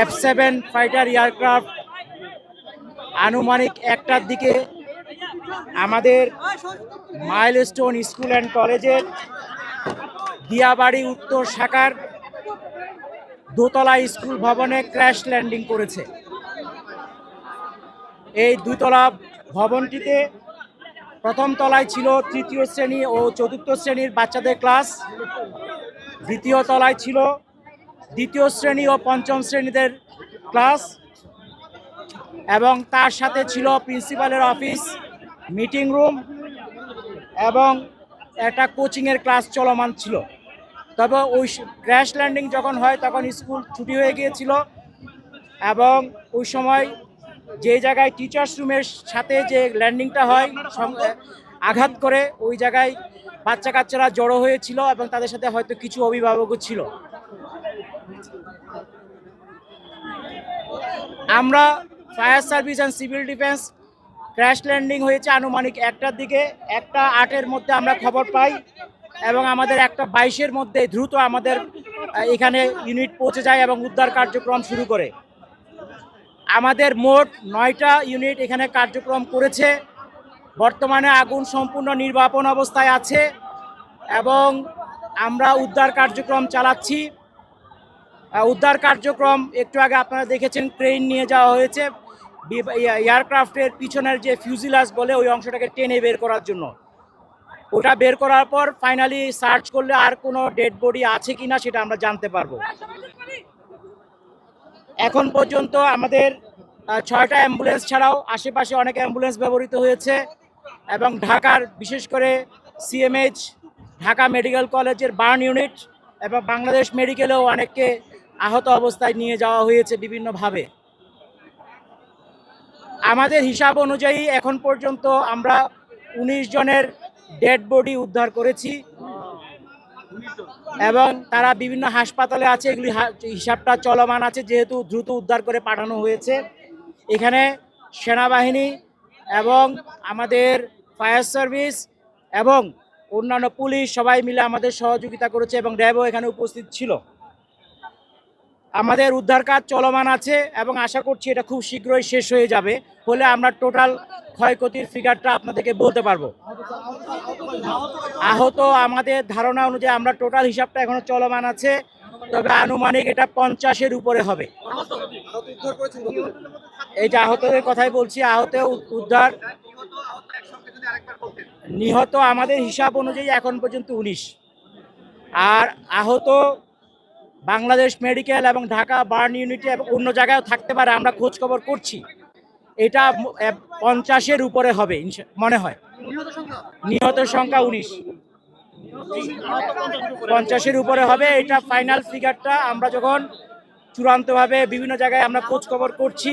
F7 fighter aircraft আনুমানিক 1টার দিকে আমাদের মাইলস্টোন স্কুল অ্যান্ড কলেজের দিয়াবাড়ি উত্তর শাখার দোতলা স্কুল ভবনে ক্র্যাশ ল্যান্ডিং করেছে। এই দুতলা ভবনটিতে প্রথম তলায় ছিল তৃতীয় শ্রেণী ও চতুর্থ শ্রেণীর বাচ্চাদের ক্লাস, দ্বিতীয় তলায় ছিল দ্বিতীয় শ্রেণী ও পঞ্চম শ্রেণীদের ক্লাস, এবং তার সাথে ছিল প্রিন্সিপালের অফিস, মিটিং রুম এবং একটা কোচিংয়ের ক্লাস চলমান ছিল। তবে ওই ক্র্যাশ ল্যান্ডিং যখন হয় তখন স্কুল ছুটি হয়ে গিয়েছিল, এবং ওই সময় যে জায়গায় টিচার্স রুমের সাথে যে ল্যান্ডিংটা হয় আঘাত করে ওই জায়গায় বাচ্চা কাচ্চারা জড়ো হয়েছিল এবং তাদের সাথে হয়তো কিছু অভিভাবকও ছিল। আমরা fire service and civil defence crash landing হয়েছে আনুমানিক 1টার দিকে, 1:08-এর মধ্যে আমরা খবর পাই এবং আমাদের 1:22-এর মধ্যে দ্রুত আমাদের এখানে ইউনিট পৌঁছে যায় এবং উদ্ধার কার্যক্রম শুরু করে। আমাদের মোট 9টা ইউনিট এখানে কার্যক্রম করেছে। বর্তমানে আগুন সম্পূর্ণ নির্বাপন অবস্থায় আছে এবং আমরা উদ্ধার কার্যক্রম চালাচ্ছি। উদ্ধার কার্যক্রম একটু আগে আপনারা দেখেছেন, ক্রেন নিয়ে যাওয়া হয়েছে এয়ারক্রাফটের পিছনের যে ফিউজিলাস বলে ওই অংশটাকে টেনে বের করার জন্য। ওটা বের করার পর ফাইনালি সার্চ করলে আর কোনো ডেড বডি আছে কিনা সেটা আমরা জানতে পারবো। এখন পর্যন্ত আমাদের 6টা অ্যাম্বুলেন্স ছাড়াও আশেপাশে অনেক অ্যাম্বুলেন্স ব্যবহৃত হয়েছে এবং ঢাকার বিশেষ করে সিএমএইচ ঢাকা মেডিকেল কলেজের বার্ন ইউনিট এবং বাংলাদেশ মেডিকেলেও অনেককে আহত অবস্থায় নিয়ে যাওয়া হয়েছে বিভিন্নভাবে। আমাদের হিসাব অনুযায়ী এখন পর্যন্ত আমরা 19 জনের ডেড বডি উদ্ধার করেছি এবং তারা বিভিন্ন হাসপাতালে আছে। এগুলি হিসাবটা চলমান আছে যেহেতু দ্রুত উদ্ধার করে পাঠানো হয়েছে। এখানে সেনাবাহিনী এবং আমাদের ফায়ার সার্ভিস এবং অন্যান্য পুলিশ সবাই মিলে আমাদের সহযোগিতা করেছে এবং র্যাবও এখানে উপস্থিত ছিল। আমাদের উদ্ধার কাজ চলমান আছে এবং আশা করছি এটা খুব শীঘ্রই শেষ হয়ে যাবে, হলে আমরা টোটাল ক্ষয়ক্ষতির ফিগারটা আপনাদেরকে বলতে পারবো। আহত আমাদের ধারণা অনুযায়ী আমরা টোটাল হিসাবটা এখনো চলমান আছে, তবে আনুমানিক এটা 50-এর উপরে হবে। এই যে আহতদের কথাই বলছি, আহত উদ্ধার নিহত আমাদের হিসাব অনুযায়ী এখন পর্যন্ত 19, আর আহত বাংলাদেশ মেডিকেল এবং ঢাকা বার্ন ইউনিটে এবং অন্য জায়গায় থাকতে পারে, আমরা খোঁজ খবর করছি। এটা 50-এর উপরে হবে মনে হয়। নিহতের সংখ্যা 19, 50-এর উপরে হবে। এটা ফাইনাল ফিগারটা আমরা যখন চূড়ান্তভাবে বিভিন্ন জায়গায় আমরা খোঁজ খবর করছি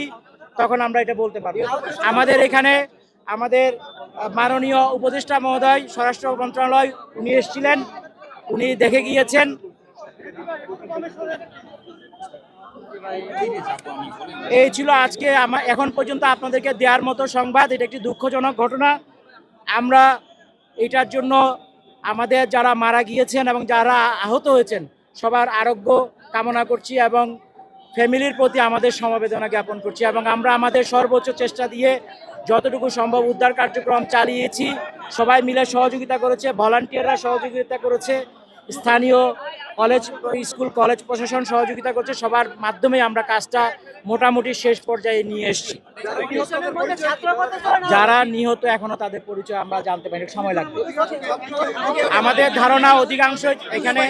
তখন আমরা এটা বলতে পারবো। আমাদের এখানে আমাদের মাননীয় উপদেষ্টা মহোদয় স্বরাষ্ট্র মন্ত্রণালয় উনি এসেছিলেন, উনি দেখে গিয়েছেন। এই ছিল আজকে এখন পর্যন্ত আপনাদেরকে দেওয়ার মতো সংবাদ। এটা একটি দুঃখজনক ঘটনা। আমরা এটার জন্য আমাদের যারা মারা গিয়েছেন এবং যারা আহত হয়েছেন সবার আরোগ্য কামনা করছি এবং ফ্যামিলির প্রতি আমাদের সমবেদনা জ্ঞাপন করছি, এবং আমরা আমাদের সর্বোচ্চ চেষ্টা দিয়ে যতটুকু সম্ভব উদ্ধার কার্যক্রম চালিয়েছি। সবাই মিলে সহযোগিতা করেছে, ভলান্টিয়াররা সহযোগিতা করেছে, স্থানীয় কলেজ স্কুল কলেজ প্রশাসন সহযোগিতা করছে। সবার মাধ্যমে আমরা কাজটা মোটামুটি শেষ পর্যায়ে নিয়ে এসেছি। যারা নিহত এখনো তাদের পরিচয় আমরা জানতে পারি, সময় লাগবে। আমাদের ধারণা অধিকাংশ এখানে